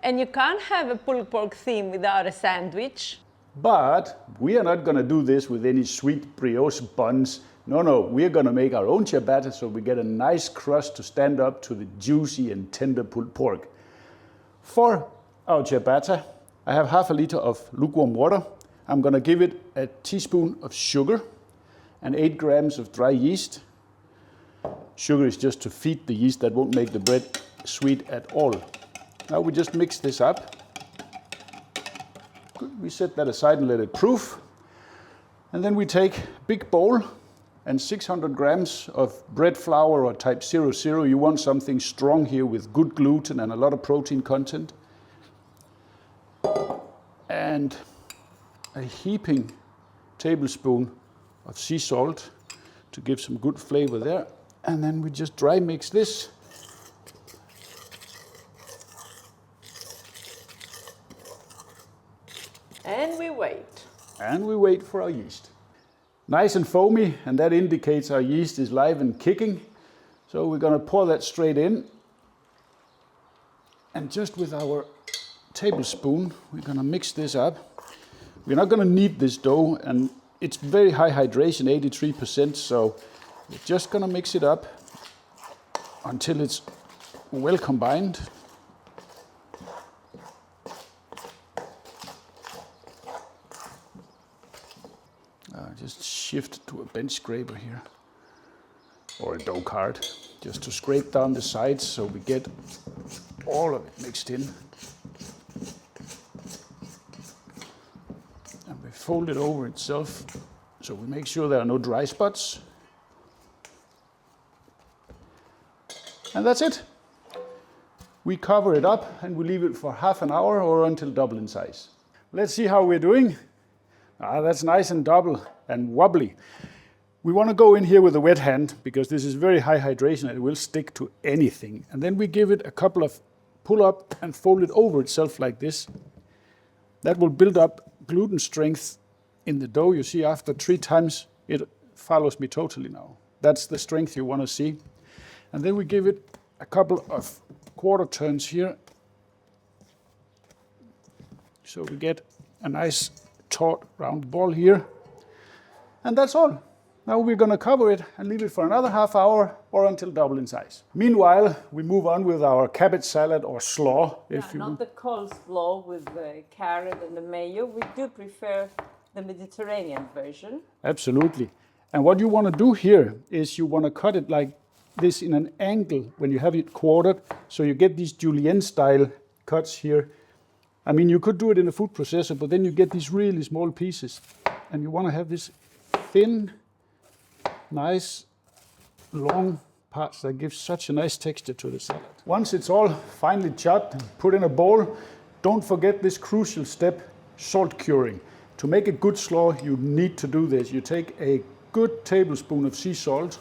And you can't have a pulled pork theme without a sandwich. But we are not going to do this with any sweet brioche buns. No, we are going to make our own ciabatta so we get a nice crust to stand up to the juicy and tender pulled pork. For our ciabatta, I have half a liter of lukewarm water. I'm going to give it a teaspoon of sugar and 8 grams of dry yeast. Sugar is just to feed the yeast, that won't make the bread sweet at all. Now we just mix this up. We set that aside and let it proof. And then we take a big bowl and 600 grams of bread flour or type 00. You want something strong here with good gluten and a lot of protein content. And a heaping tablespoon of sea salt to give some good flavor there. And then we just dry mix this. And we wait. And we wait for our yeast. Nice and foamy, and that indicates our yeast is live and kicking. So we're going to pour that straight in. And just with our tablespoon, we're going to mix this up. We're not going to knead this dough, and it's very high hydration, 83%, so we're just going to mix it up until it's well combined. Just shift to a bench scraper here, or a dough card, just to scrape down the sides so we get all of it mixed in. And we fold it over itself so we make sure there are no dry spots. And that's it. We cover it up and we leave it for half an hour or until double in size. Let's see how we're doing. That's nice and double and wobbly. We want to go in here with a wet hand because this is very high hydration and it will stick to anything. And then we give it a couple of pull up and fold it over itself like this. That will build up gluten strength in the dough. You see, after 3 times, it follows me totally now. That's the strength you want to see. And then we give it a couple of quarter turns here. So we get a nice taut round ball here. And that's all. Now we're going to cover it and leave it for another half hour or until double in size. Meanwhile, we move on with our cabbage salad or slaw. Not the coleslaw with the carrot and the mayo. We do prefer the Mediterranean version. Absolutely. And what you want to do here is you want to cut it like this in an angle when you have it quartered, so you get these Julienne style cuts here. I mean, you could do it in a food processor, but then you get these really small pieces. And you want to have this thin, nice, long parts that give such a nice texture to the salad. Once it's all finely chopped and put in a bowl, don't forget this crucial step, salt curing. To make a good slaw, you need to do this. You take a good tablespoon of sea salt,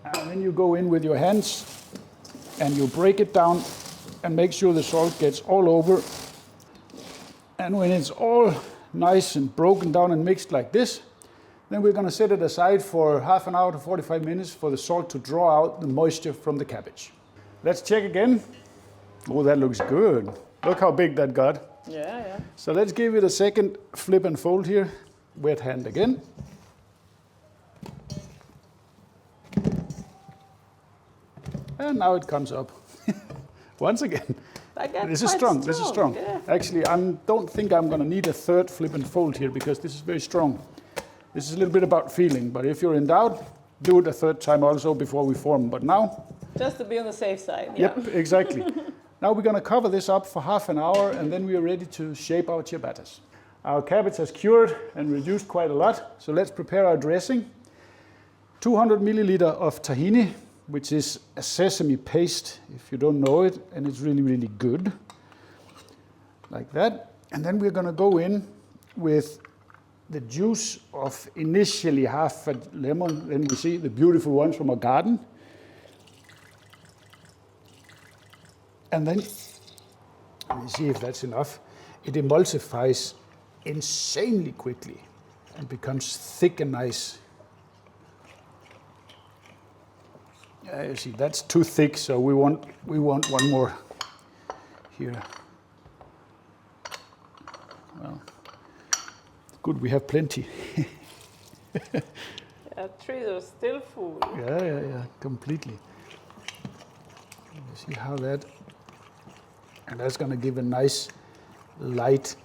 and then you go in with your hands and you break it down and make sure the salt gets all over. And when it's all nice and broken down and mixed like this, then we're going to set it aside for half an hour to 45 minutes for the salt to draw out the moisture from the cabbage. Let's check again. Oh, that looks good. Look how big that got. Yeah. So let's give it a second flip and fold here. Wet hand again. And now it comes up. Once again. This is strong. This is strong. Yeah. Actually, I don't think I'm going to need a third flip and fold here because this is very strong. This is a little bit about feeling, but if you're in doubt, do it a third time also before we form. But now, just to be on the safe side. Yep, exactly. Now we're going to cover this up for half an hour, and then we are ready to shape our ciabattas. Our cabbage has cured and reduced quite a lot, so let's prepare our dressing. 200 milliliter of tahini, which is a sesame paste, if you don't know it, and it's really, really good. Like that. And then we're going to go in with the juice of initially half a lemon, then we see the beautiful ones from our garden. And then, let me see if that's enough. It emulsifies insanely quickly and becomes thick and nice. You see, that's too thick, so we want one more here. Well, good, we have plenty. Trees are still full. Yeah, completely. You see how that, and that's gonna give a nice, light,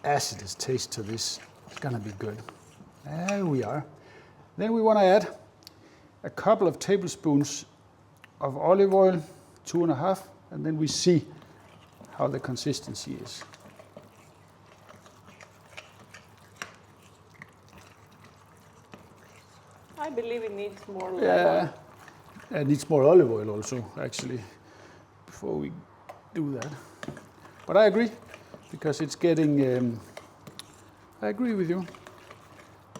acidous taste to this. It's gonna be good. There we are. Then we wanna add a couple of tablespoons of olive oil, 2.5, and then we see how the consistency is. I believe it needs more oil. Yeah, it needs more olive oil also, actually, before we do that. But I agree, because it's getting, I agree with you.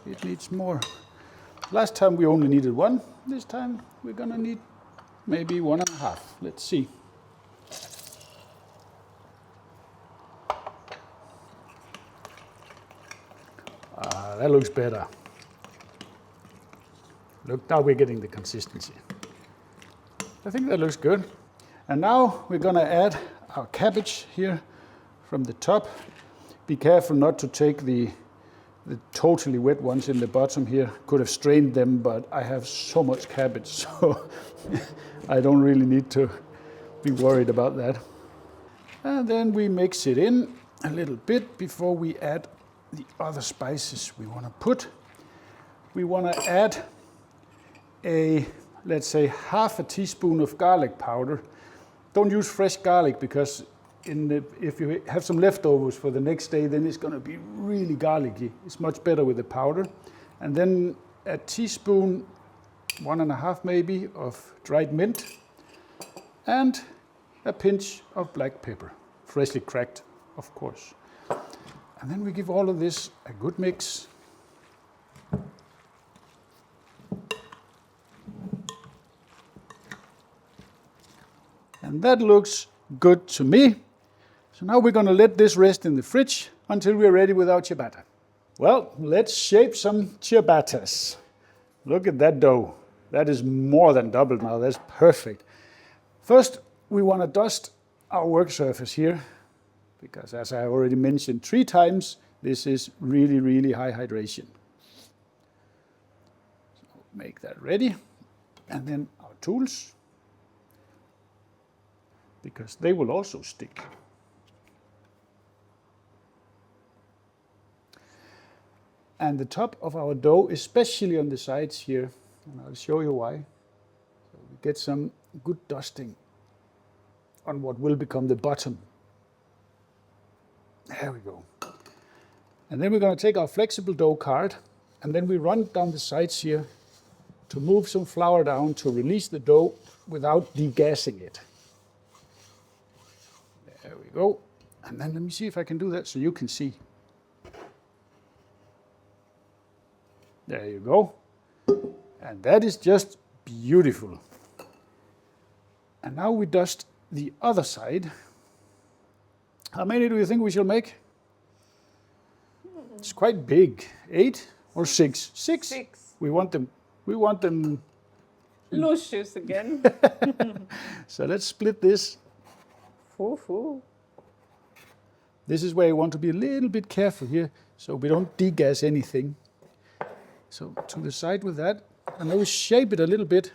It needs more. Last time we only needed 1. This time we're gonna need maybe 1.5. Let's see. That looks better. Look, now we're getting the consistency. I think that looks good. And now we're gonna add our cabbage here from the top. Be careful not to take the totally wet ones in the bottom here. Could have strained them, but I have so much cabbage, so I don't really need to be worried about that. And then we mix it in a little bit before we add the other spices we want to put. We want to add let's say half a teaspoon of garlic powder. Don't use fresh garlic, because if you have some leftovers for the next day, then it's going to be really garlicky. It's much better with the powder. And then a teaspoon, 1.5 maybe, of dried mint, and a pinch of black pepper, freshly cracked, of course. And then we give all of this a good mix. And that looks good to me. So now we're going to let this rest in the fridge until we're ready with our ciabatta. Well, let's shape some ciabattas. Look at that dough. That is more than doubled now. That's perfect. First, we want to dust our work surface here, because as I already mentioned 3 times, this is really, really high hydration. So make that ready. And then our tools, because they will also stick. And the top of our dough, especially on the sides here, and I'll show you why. So we get some good dusting on what will become the bottom. There we go. And then we're going to take our flexible dough card, and then we run down the sides here to move some flour down to release the dough without degassing it. There we go. And then let me see if I can do that so you can see. There you go. And that is just beautiful. And now we dust the other side. How many do you think we shall make? It's quite big. 8 or 6? 6. 6. We want them Luscious again. So let's split this. Foo. This is where you want to be a little bit careful here, so we don't degas anything. So to the side with that, and then we shape it a little bit.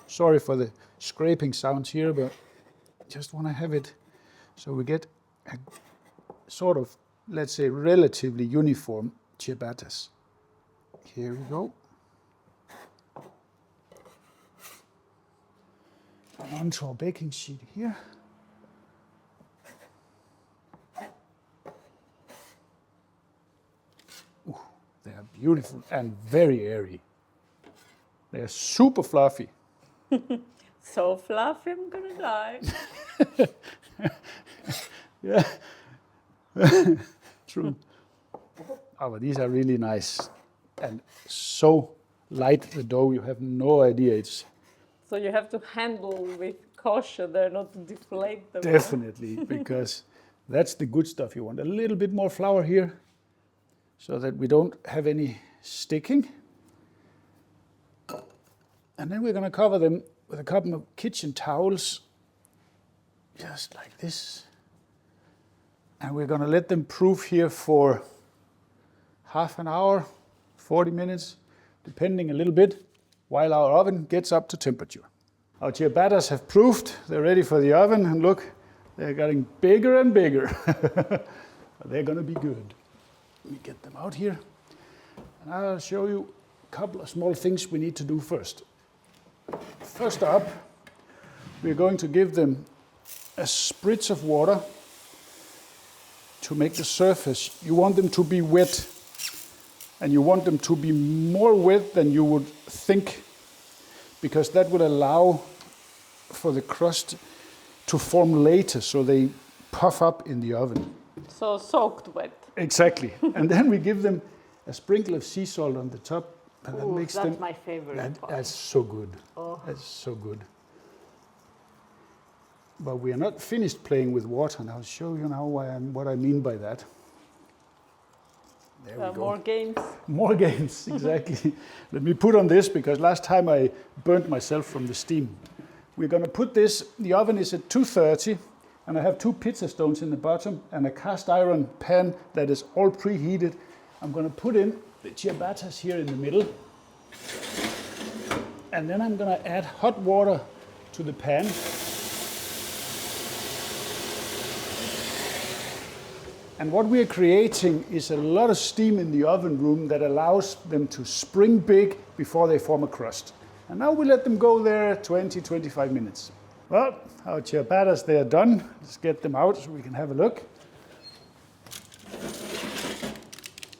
Sorry for the scraping sounds here, but just want to have it so we get a sort of, let's say, relatively uniform ciabattas. Here we go. And onto our baking sheet here. Ooh, they are beautiful and very airy. They are super fluffy. So fluffy, I'm gonna die. Yeah, true. Oh, but these are really nice and so light, the dough, you have no idea. It's So you have to handle with caution there, not to deflate them. definitely, because that's the good stuff. You want a little bit more flour here so that we don't have any sticking. And then we're going to cover them with a couple of kitchen towels just like this. And we're going to let them proof here for half an hour, 40 minutes, depending a little bit, while our oven gets up to temperature. Our ciabattas have proofed, they're ready for the oven, and look, they're getting bigger and bigger. They're going to be good. Let me get them out here, and I'll show you a couple of small things we need to do first. First up, we're going to give them a spritz of water to make the surface. You want them to be wet, and you want them to be more wet than you would think, because that will allow for the crust to form later, so they puff up in the oven. So soaked wet. Exactly. And then we give them a sprinkle of sea salt on the top, and that makes that's them. my favorite part. That's so good. Oh. That's so good. But we are not finished playing with water, and I'll show you now what I mean by that. There we go. More games. More games, exactly. Let me put on this, because last time I burnt myself from the steam. We're going to put this, the oven is at 230, and I have 2 pizza stones in the bottom and a cast iron pan that is all preheated. I'm going to put in the ciabattas here in the middle. And then I'm going to add hot water to the pan. And what we're creating is a lot of steam in the oven room that allows them to spring big before they form a crust. And now we let them go there 20-25 minutes. Well, our ciabattas, they are done. Let's get them out so we can have a look.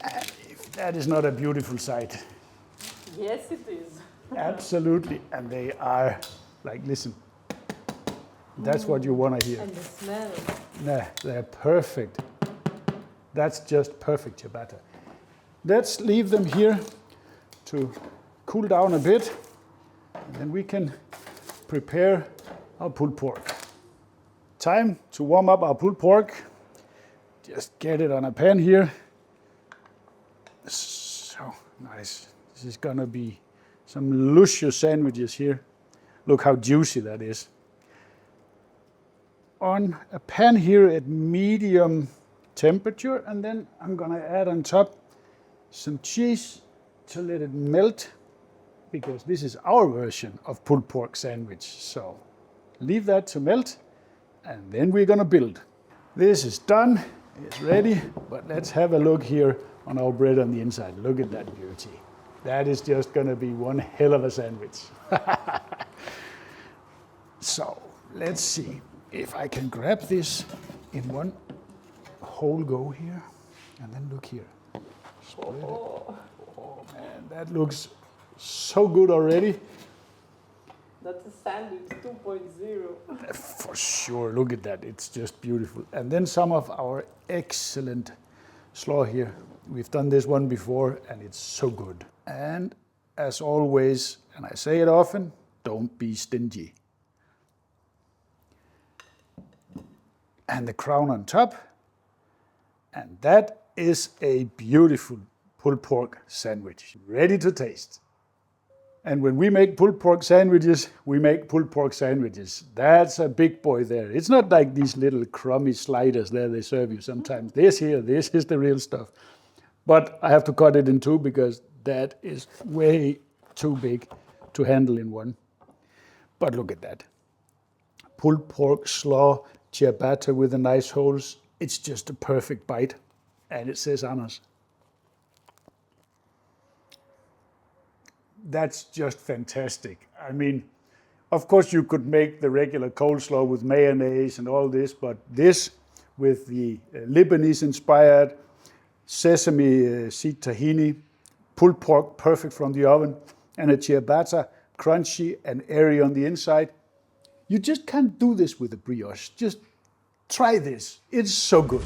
And if that is not a beautiful sight. Yes, it is. Absolutely. And they are, like, listen. That's what you want to hear. And the smell. Nah, they're perfect. That's just perfect ciabatta. Let's leave them here to cool down a bit, and then we can prepare our pulled pork. Time to warm up our pulled pork. Just get it on a pan here. So nice. This is gonna be some luscious sandwiches here. Look how juicy that is. On a pan here at medium temperature, and then I'm gonna add on top some cheese to let it melt, because this is our version of pulled pork sandwich. So leave that to melt, and then we're gonna build. This is done, it's ready, but let's have a look here on our bread on the inside. Look at that beauty. That is just gonna be one hell of a sandwich. So let's see if I can grab this in one whole go here, and then look here. Spread it. Oh man, that looks so good already. That's a sandwich 2.0. For sure, look at that, it's just beautiful. And then some of our excellent slaw here. We've done this one before, and it's so good. And as always, and I say it often, don't be stingy. And the crown on top. And that is a beautiful pulled pork sandwich, ready to taste. And when we make pulled pork sandwiches, we make pulled pork sandwiches. That's a big boy there. It's not like these little crummy sliders there they serve you sometimes. This is the real stuff. But I have to cut it in 2 because that is way too big to handle in one. But look at that. Pulled pork slaw, ciabatta with the nice holes. It's just a perfect bite, and it says Anders. That's just fantastic. I mean, of course you could make the regular coleslaw with mayonnaise and all this, but this with the Lebanese-inspired sesame seed tahini, pulled pork perfect from the oven, and a ciabatta, crunchy and airy on the inside. You just can't do this with a brioche. Just try this. It's so good.